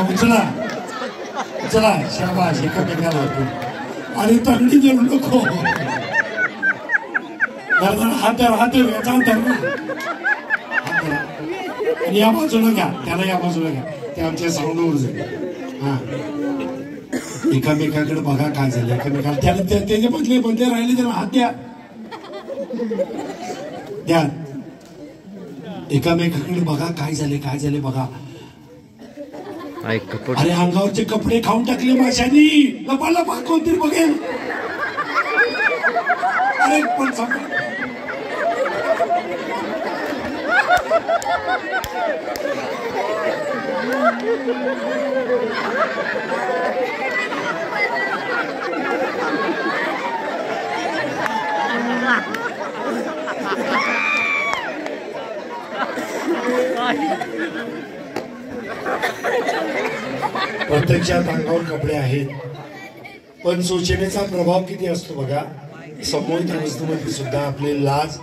उचला उचला शाबाश एकामेकाला आणि तगडी धरू नको हात धर याचा धर ना आणि या बाजूला घ्या त्याला या बाजूला घ्या ते आमच्या साऊंडवर जाईल हा एकामेकाकडे बघा काय झालं एकामेकाला त्याला त्याचे बदले राहिले त्याला हात द्या द्या एकामेकाकडे बघा काय झाले बघा अरे अंगावरचे कपडे खाऊन टाकले माशांनी लपा कोणतरी बघेल अरे पण प्रत्यक्षात अंगावर कपडे आहेत पण सूचनेचा प्रभाव किती असतो बघा संमोहित अवस्थेमध्ये सुद्धा आपले लाज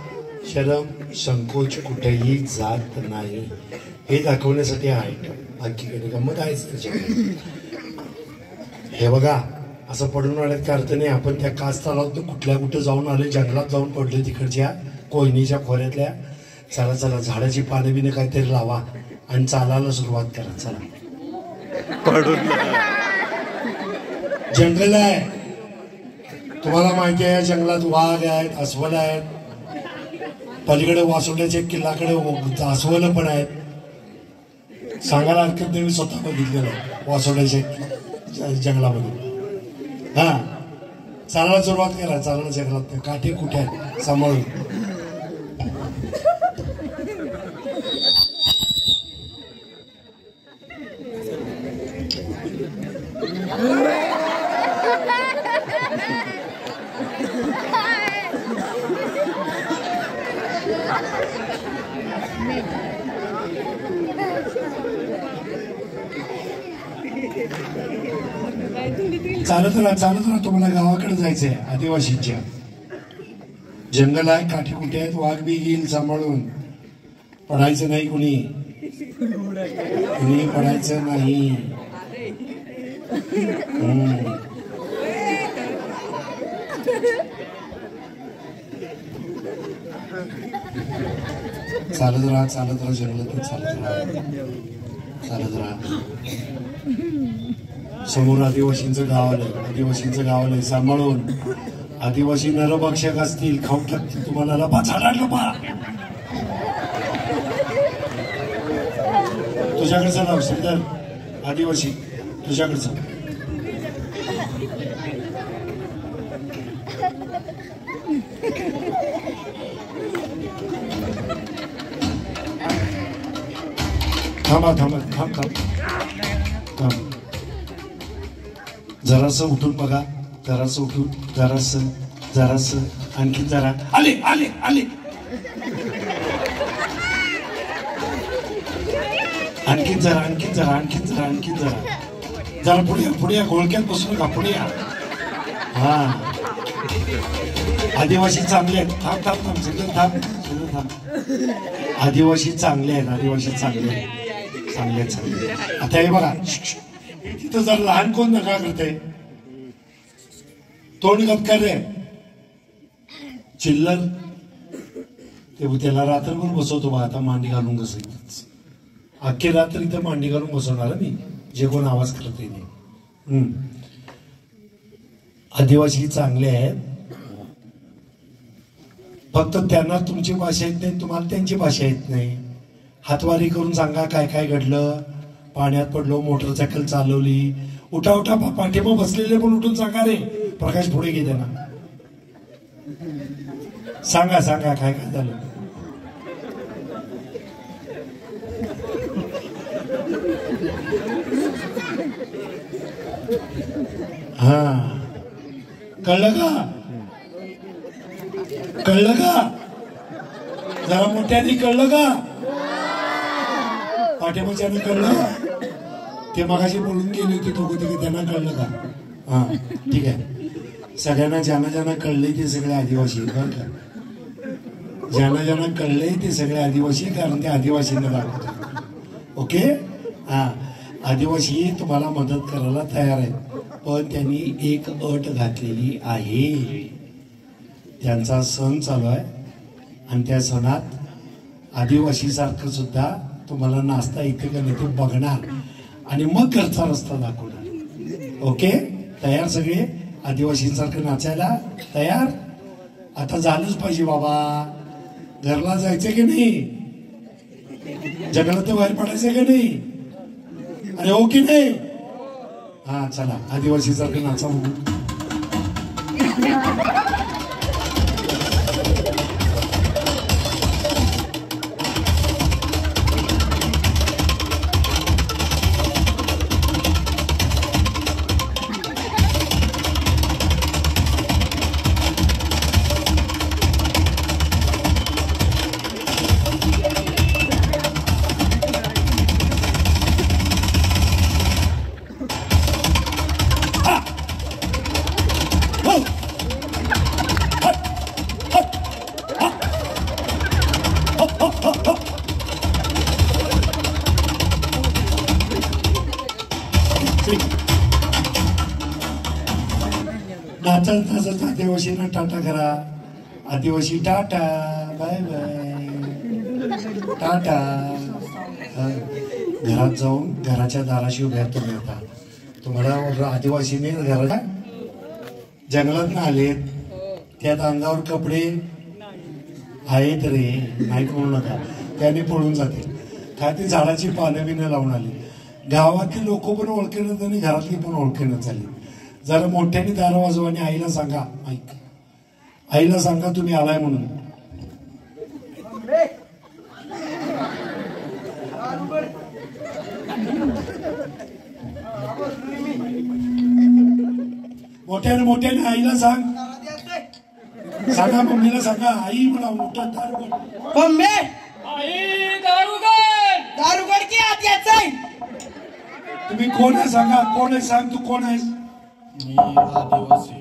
शरम संकोच कुठेही जात नाही हे दाखवण्यासाठी आहे बाकी काही गंमत आहेच त्याच्याकडे हे बघा असं पडून राहण्यात का अर्थ नाही आपण त्या कास तलावातून कुठे जाऊन आले जंगलात जाऊन पडले तिकडच्या कोयनीच्या खोऱ्यातल्या चला झाडाची पानं बिनं काहीतरी लावा आणि चालायला सुरुवात करा चला जंगल आहे तुम्हाला माहिती आहे जंगलात वाघ आहेत अस्वल आहेत पलीकडे वासोड्याच्या किल्ल्याकडे अस्वल पण आहेत सांगायला हरकत नाही मी स्वतः बघितलेलं वासोड्याच्या जंगलामध्ये हा चालायला सुरुवात करा चालायला जंगलात काठी कुठे आहेत सांभाळून चालत राहा तुम्हाला गावाकडे जायचंय आदिवासींच्या जंगल आहे काठी कुठे आहेत वाघ बी येईल सांभाळून पडायचं नाही कुणी पडायचं नाही चालत राहा जंगलात चालत राहा समोर आदिवासींचं गाव आलंय सांभाळून आदिवासी नरभक्षक असतील खाऊन टाकतील तुम्हाला लपा झाडा तुझ्याकडचं नाव श्रीधर आदिवासी तुझ्याकडचं थांब जरासं उठून बघा जरासं आणखी जरा आले आणखी जरा पुढे घोळक्यात बसू नका पुढे हा आदिवासी चांगले आहेत थांब आदिवासी चांगले आहेत आता हे बघा तिथं जर लहान कोण नका करते तोंड गप कर रे चिल्लर ते त्याला रात्रभर बसवतो बा आता मांडी घालून कसं अख्खी रात्र इथं मांडी घालून बसवणार मी जे कोण आवाज करते नाही आदिवासी चांगले आहेत फक्त त्यांना तुमची भाषा येत नाही तुम्हाला त्यांची भाषा येत नाही हातवारी करून सांगा काय घडलं पाण्यात पडलो मोटरसायकल चालवली उठा पाठीमा बसलेले पण उठून सांगा रे प्रकाश पुढे घे त्यांना सांगा काय झालं हा कळलं का जरा मोठ्याने कळलं का पाठीमाच्याने कळलं ते मगाशी बोलून गेले होते दोघं त्यांना कळलं का हा ठीक आहे सगळ्यांना ज्यांना कळले ते सगळे आदिवासी बरं का ज्यांना कळले ते सगळे आदिवासी कारण ते आदिवासींना दाखवतात ओके हा आदिवासी तुम्हाला मदत करायला तयार आहेत, पण त्यांनी एक अट घातलेली आहे. त्यांचा सण चालू आहे आणि त्या सणात आदिवासी सारखं सुद्धा तुम्हाला नाचता येते का नाही ते बघणार आणि मग घरचा रस्ता दाखवणार. ओके, तयार सगळे? आदिवासींसारखं नाचायला तयार? आता झालंच पाहिजे बाबा. घरला जायचं की नाही? जंगलात बाहेर पडायचं की नाही? अरे हो की नाही? हा चला, आदिवासी सारखं नाचा बघू. नाचत नाचत आदिवासींना टाटा करा. आदिवासी टाटा, बाय बाय, टाटा. घरात जाऊन घराच्या दाराशी उभ्या तुम्ही. आता तुम्हाला आदिवासीने घरात जंगलात आलेत, त्यात अंगावर कपडे आहेत रे, नाही म्हणू नका, त्याने पळून जाते. काय ते झाडाची पानं बिनं लावून आली. गावातली लोक पण ओळखेनच आणि घरातली पण ओळखेनच झाली. जरा मोठ्याने दार वाजवा आणि आईला सांगा, आईला सांगा तुम्ही आलाय म्हणून. मोठ्याने मोठ्याने आईला सांग, सांगा मम्मीला सांगा, आई म्हणा मोठा दारू. मम्मी आई दारुगड दारुगड की आत यायचंय. तुम्ही कोण आहे सांगा, कोण आहे सांग, तू कोण आहेस? मी आदिवासी.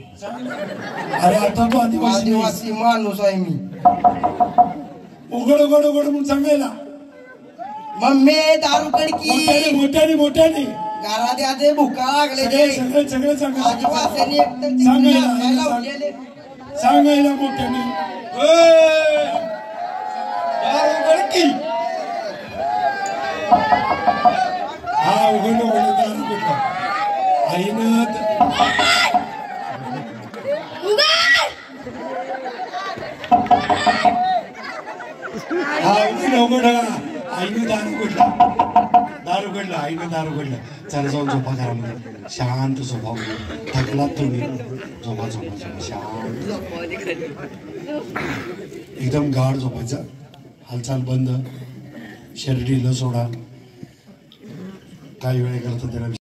अरे आता तू आदिवासी नाही. आदिवासी माणूस आहे मी. उघड उघड उघड म्हणून सांगायला. मम्मी दारुगड मोठ्याने की मोठ्याने मोठ्याने घरात याचे भुका लागले सगळे ते. सगळे सगळे सांगा. आदिवासींनी एकदम सांगायला चिकन आईला लावलेले. सांगायला मोठ्याने. दारुगड की हा उघड उघड दारू उघडला. आईनं हा उघड उघड आईनं दारू उघडला. दारू उघडला, आईनं दारू उघडला. चला जाऊन झोपा घरामध्ये, शांत झोपा. थकलात तुम्ही, झोपा झोपा झोपा शांत. एकदम गाढ झोपायचं, हालचाल बंद, शरीर ढिलं सोडा. काही वेळ करता त्याला